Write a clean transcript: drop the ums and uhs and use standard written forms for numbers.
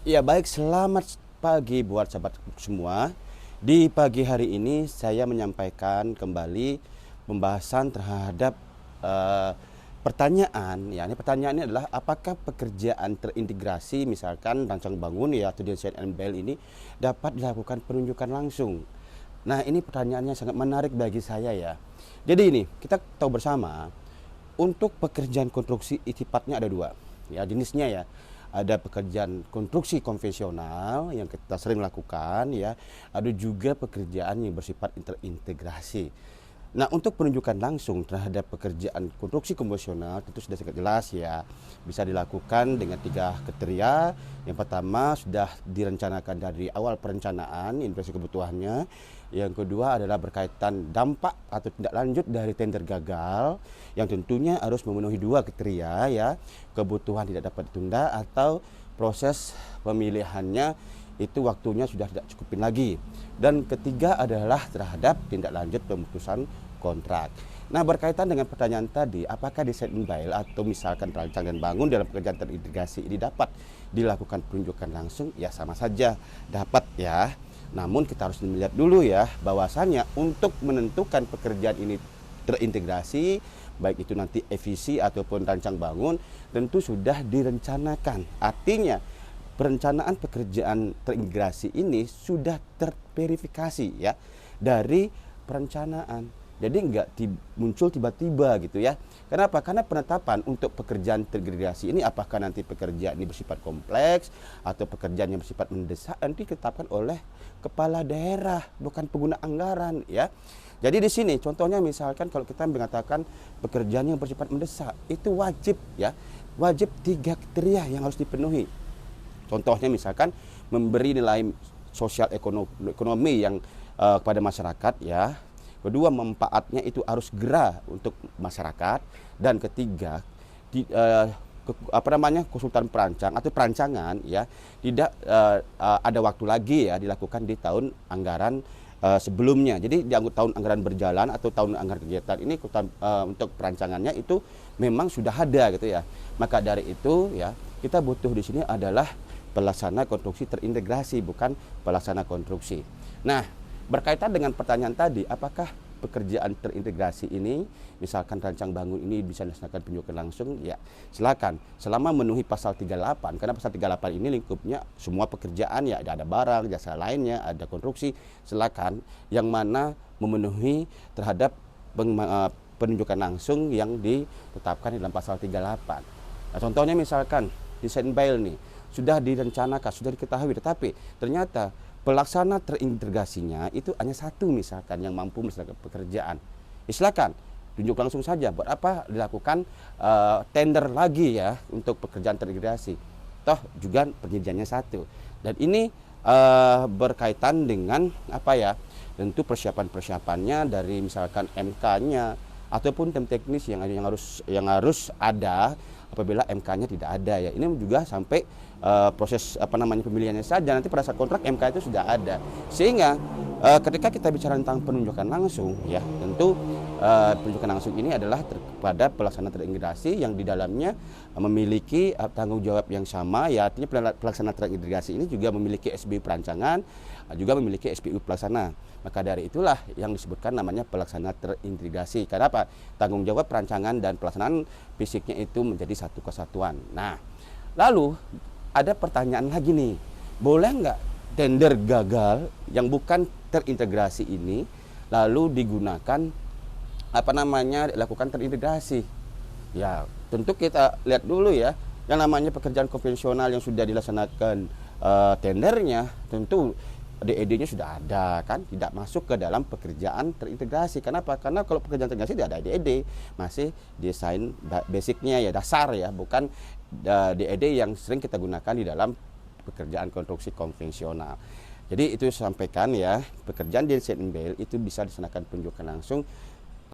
Ya baik, selamat pagi buat sahabat semua. Di pagi hari ini saya menyampaikan kembali pembahasan terhadap eh, pertanyaan. Ya, ini pertanyaannya adalah apakah pekerjaan terintegrasi misalkan rancang bangun ya atau desain MBL ini dapat dilakukan penunjukan langsung. Nah, ini pertanyaannya sangat menarik bagi saya ya. Jadi ini kita tahu bersama untuk pekerjaan konstruksi sifatnya ada dua, ya jenisnya ya. Ada pekerjaan konstruksi konvensional yang kita sering lakukan ya. Ada juga pekerjaan yang bersifat terintegrasi. Nah, untuk penunjukan langsung terhadap pekerjaan konstruksi konvensional tentu sudah sangat jelas ya. Bisa dilakukan dengan 3 kriteria. Yang pertama sudah direncanakan dari awal perencanaan investasi kebutuhannya. Yang kedua adalah berkaitan dampak atau tindak lanjut dari tender gagal yang tentunya harus memenuhi 2 kriteria ya. Kebutuhan tidak dapat ditunda atau proses pemilihannya itu waktunya sudah tidak cukupin lagi. Dan ketiga adalah terhadap tindak lanjut pemutusan kontrak. Nah, berkaitan dengan pertanyaan tadi, apakah desain MBL atau misalkan rancang dan bangun dalam pekerjaan terintegrasi ini dapat dilakukan penunjukan langsung? Ya sama saja dapat ya. Namun kita harus melihat dulu ya bahwasannya untuk menentukan pekerjaan ini terintegrasi, baik itu nanti EVC ataupun rancang bangun, tentu sudah direncanakan. Artinya perencanaan pekerjaan terintegrasi ini sudah terverifikasi ya dari perencanaan. Jadi nggak muncul tiba-tiba gitu ya. Kenapa? Karena penetapan untuk pekerjaan terintegrasi ini apakah nanti pekerjaan ini bersifat kompleks atau pekerjaan yang bersifat mendesak nanti ditetapkan oleh kepala daerah, bukan pengguna anggaran ya. Jadi di sini contohnya misalkan kalau kita mengatakan pekerjaan yang bersifat mendesak itu wajib ya. Wajib 3 kriteria yang harus dipenuhi. Contohnya misalkan memberi nilai sosial ekonomi yang kepada masyarakat ya. Kedua, manfaatnya itu harus gerah untuk masyarakat. Dan ketiga, konsultan perancang atau perancangan ya tidak ada waktu lagi ya dilakukan di tahun anggaran sebelumnya. Jadi di tahun anggaran berjalan atau tahun anggaran kegiatan ini untuk perancangannya itu memang sudah ada gitu ya. Maka dari itu ya kita butuh di sini adalah pelaksana konstruksi terintegrasi, bukan pelaksana konstruksi. Nah, berkaitan dengan pertanyaan tadi, apakah pekerjaan terintegrasi ini, misalkan rancang bangun ini bisa dilaksanakan penunjukan langsung? Ya, silakan. Selama memenuhi pasal 38, karena pasal 38 ini lingkupnya semua pekerjaan ya, ada barang, jasa lainnya, ada konstruksi, silakan. Yang mana memenuhi terhadap penunjukan langsung yang ditetapkan di dalam pasal 38. Nah, contohnya misalkan desain MBL nih, sudah direncanakan, sudah diketahui, tetapi ternyata pelaksana terintegrasinya itu hanya satu misalkan yang mampu melaksanakan pekerjaan. Ya, silakan tunjuk langsung saja. Buat apa dilakukan tender lagi ya untuk pekerjaan terintegrasi? Toh juga penyidikannya satu. Dan ini berkaitan dengan apa ya? Tentu persiapan-persiapannya dari misalkan MK-nya ataupun tim teknis yang harus ada apabila MK-nya tidak ada ya. Ini juga sampai proses pemilihannya saja nanti pada saat kontrak MK itu sudah ada. Sehingga ketika kita bicara tentang penunjukan langsung ya, tentu penunjukan langsung ini adalah kepada pelaksana terintegrasi yang di dalamnya memiliki tanggung jawab yang sama ya. Artinya pelaksana terintegrasi ini juga memiliki SBU perancangan, juga memiliki SPU pelaksana. Maka dari itulah yang disebutkan namanya pelaksana terintegrasi. Karena apa? Tanggung jawab perancangan dan pelaksanaan fisiknya itu menjadi satu kesatuan. Nah, lalu ada pertanyaan lagi nih, boleh nggak tender gagal yang bukan terintegrasi ini lalu digunakan dilakukan terintegrasi? Ya, tentu kita lihat dulu ya, yang namanya pekerjaan konvensional yang sudah dilaksanakan tendernya, tentu DED-nya sudah ada kan, tidak masuk ke dalam pekerjaan terintegrasi. Kenapa? Karena kalau pekerjaan terintegrasi tidak ada DED, masih desain basicnya ya, dasar ya, bukan DED yang sering kita gunakan di dalam pekerjaan konstruksi konvensional. Jadi itu sampaikan ya, pekerjaan desain MBL itu bisa dilaksanakan penunjukan langsung